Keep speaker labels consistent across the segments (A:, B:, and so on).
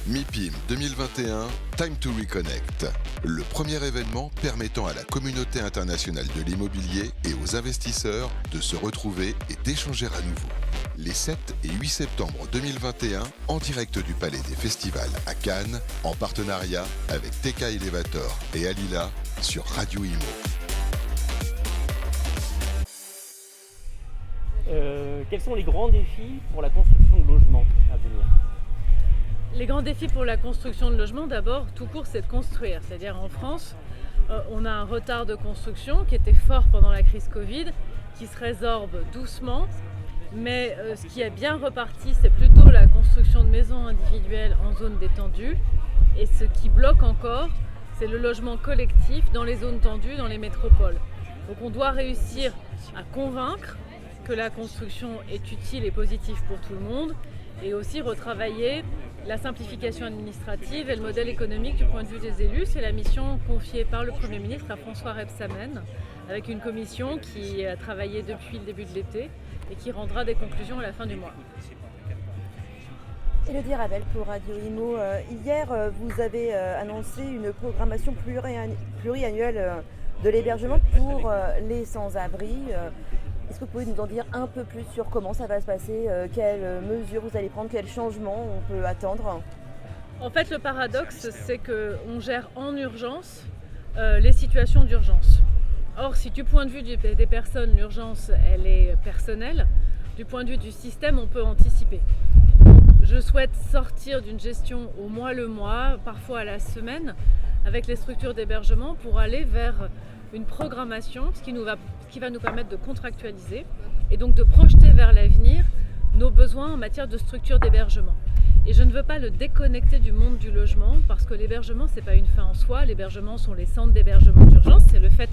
A: MIPIM 2021, Time to Reconnect. Le premier événement permettant à la communauté internationale de l'immobilier et aux investisseurs de se retrouver et d'échanger à nouveau. Les 7 et 8 septembre 2021, en direct du Palais des Festivals à Cannes, en partenariat avec TK Elevator et Alila sur Radio Imo.
B: Quels sont les grands défis pour la construction de logements à venir ?
C: Les grands défis pour la construction de logements, d'abord, tout court, c'est de construire. C'est-à-dire en France, on a un retard de construction qui était fort pendant la crise Covid, qui se résorbe doucement. Mais ce qui est bien reparti, c'est plutôt la construction de maisons individuelles en zone détendue. Et ce qui bloque encore, c'est le logement collectif dans les zones tendues, dans les métropoles. Donc on doit réussir à convaincre que la construction est utile et positive pour tout le monde, et aussi retravailler la simplification administrative et le modèle économique du point de vue des élus. C'est la mission confiée par le Premier ministre à François Rebsamen, avec une commission qui a travaillé depuis le début de l'été et qui rendra des conclusions à la fin du mois.
D: Élodie Ravel pour Radio Imo. Hier, vous avez annoncé une programmation pluriannuelle de l'hébergement pour les sans-abri. Est-ce que vous pouvez nous en dire un peu plus sur comment ça va se passer, quelles mesures vous allez prendre, quels changements on peut attendre ?
C: En fait, le paradoxe, c'est qu'on gère en urgence les situations d'urgence. Or, si du point de vue des personnes, l'urgence, elle est personnelle, du point de vue du système, on peut anticiper. Je souhaite sortir d'une gestion au mois le mois, parfois à la semaine, avec les structures d'hébergement pour aller vers une programmation, ce qui va nous permettre de contractualiser et donc de projeter vers l'avenir nos besoins en matière de structures d'hébergement. Et je ne veux pas le déconnecter du monde du logement parce que l'hébergement, ce n'est pas une fin en soi. L'hébergement sont les centres d'hébergement d'urgence, c'est le fait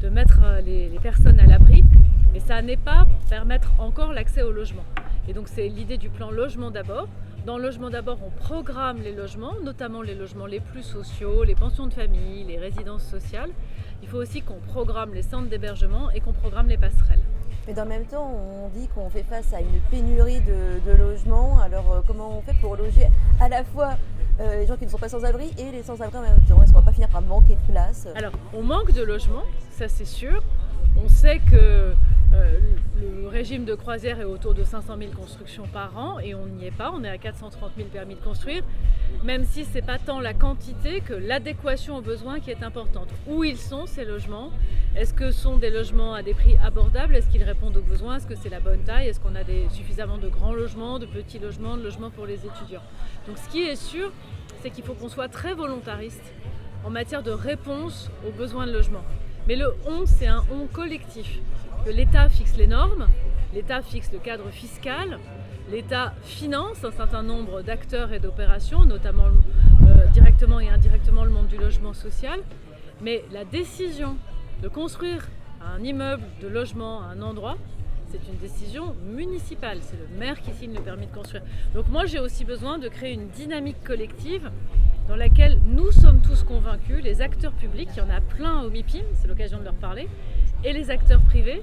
C: de mettre les personnes à l'abri, mais ça n'est pas permettre encore l'accès au logement. Et donc c'est l'idée du plan Logement d'abord. Dans Logement d'abord, on programme les logements, notamment les logements les plus sociaux, les pensions de famille, les résidences sociales. Il faut aussi qu'on programme les centres d'hébergement et qu'on programme les passerelles.
D: Mais dans le même temps, on dit qu'on fait face à une pénurie de logements. Alors comment on fait pour loger à la fois les gens qui ne sont pas sans-abri et les sans-abri en même temps ? Est-ce qu'on ne va pas finir par manquer de place ?
C: Alors, on manque de logements, ça c'est sûr. On sait que le régime de croisière est autour de 500 000 constructions par an et on n'y est pas, on est à 430 000 permis de construire, même si ce n'est pas tant la quantité que l'adéquation aux besoins qui est importante. Où ils sont ces logements ? Est-ce que ce sont des logements à des prix abordables ? Est-ce qu'ils répondent aux besoins ? Est-ce que c'est la bonne taille ? Est-ce qu'on a suffisamment de grands logements, de petits logements, de logements pour les étudiants ? Donc ce qui est sûr, c'est qu'il faut qu'on soit très volontariste en matière de réponse aux besoins de logement. Mais le on, c'est un on collectif. Que l'État fixe les normes, l'État fixe le cadre fiscal, l'État finance un certain nombre d'acteurs et d'opérations, notamment directement et indirectement le monde du logement social. Mais la décision de construire un immeuble de logement à un endroit, c'est une décision municipale. C'est le maire qui signe le permis de construire. Donc moi, j'ai aussi besoin de créer une dynamique collective dans laquelle nous sommes tous convaincus, les acteurs publics, il y en a plein au MIPIM, c'est l'occasion de leur parler, et les acteurs privés,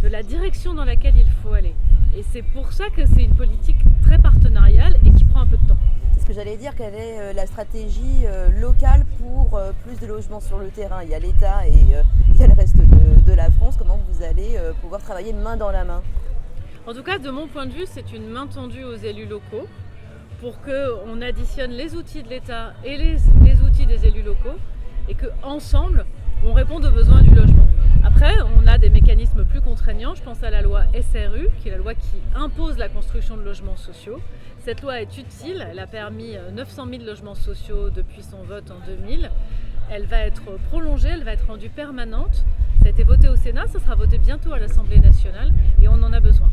C: de la direction dans laquelle il faut aller. Et c'est pour ça que c'est une politique très partenariale et qui prend un peu de temps.
D: C'est ce que j'allais dire, quelle est la stratégie locale pour plus de logements sur le terrain ? Il y a l'État et il y a le reste de la France. Comment vous allez pouvoir travailler main dans la main ?
C: En tout cas, de mon point de vue, c'est une main tendue aux élus locaux pour qu'on additionne les outils de l'État et les outils des élus locaux et qu'ensemble, on réponde aux besoins du logement. Après, on a des mécanismes plus contraignants. Je pense à la loi SRU, qui est la loi qui impose la construction de logements sociaux. Cette loi est utile. Elle a permis 900 000 logements sociaux depuis son vote en 2000. Elle va être prolongée, elle va être rendue permanente. Ça a été voté au Sénat, ça sera voté bientôt à l'Assemblée nationale et on en a besoin.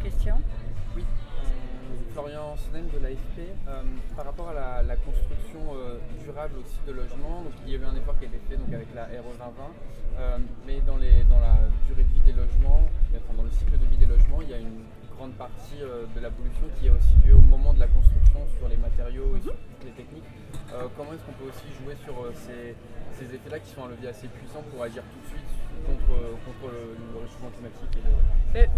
E: Question ?
F: Oui, Florian Sonnen de l'AFP. Par rapport à la construction durable aussi de logements, donc il y a eu un effort qui a été fait donc, avec la RE 2020, mais dans la durée de vie des logements, dans le cycle de vie des logements, il y a une grande partie de la pollution qui a aussi lieu au moment de la construction sur les matériaux et sur toutes les techniques. Comment est-ce qu'on peut aussi jouer sur ces effets-là qui sont un levier assez puissant pour agir tout de suite contre le réchauffement climatique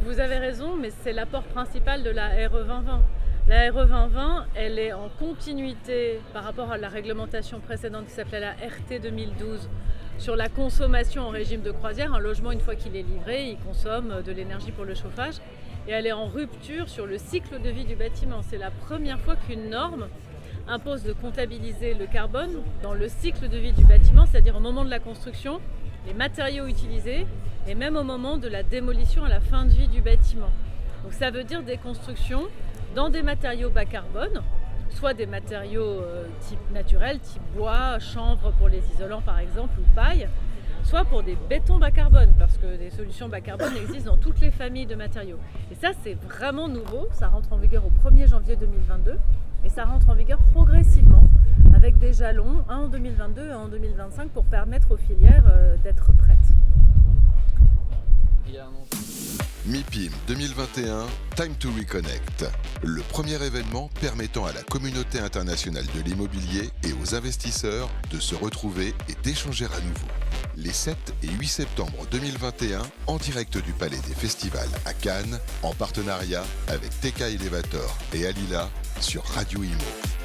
C: Vous avez raison, mais c'est l'apport principal de la RE 2020. La RE 2020, elle est en continuité par rapport à la réglementation précédente qui s'appelait la RT 2012 sur la consommation en régime de croisière. Un logement, une fois qu'il est livré, il consomme de l'énergie pour le chauffage. Et elle est en rupture sur le cycle de vie du bâtiment. C'est la première fois qu'une norme impose de comptabiliser le carbone dans le cycle de vie du bâtiment, c'est-à-dire au moment de la construction, les matériaux utilisés et même au moment de la démolition à la fin de vie du bâtiment. Donc ça veut dire des constructions dans des matériaux bas carbone, soit des matériaux type naturel, type bois, chanvre pour les isolants par exemple, ou paille, soit pour des bétons bas carbone, parce que des solutions bas carbone existent dans toutes les familles de matériaux. Et ça, c'est vraiment nouveau, ça rentre en vigueur au 1er janvier 2022, et ça rentre en vigueur progressivement, avec des jalons, un en 2022 et un en 2025, pour permettre aux filières d'être prêtes.
A: MIPIM 2021, Time to Reconnect, le premier événement permettant à la communauté internationale de l'immobilier et aux investisseurs de se retrouver et d'échanger à nouveau. Les 7 et 8 septembre 2021, en direct du Palais des Festivals à Cannes, en partenariat avec TK Elevator et Alila sur Radio Imo.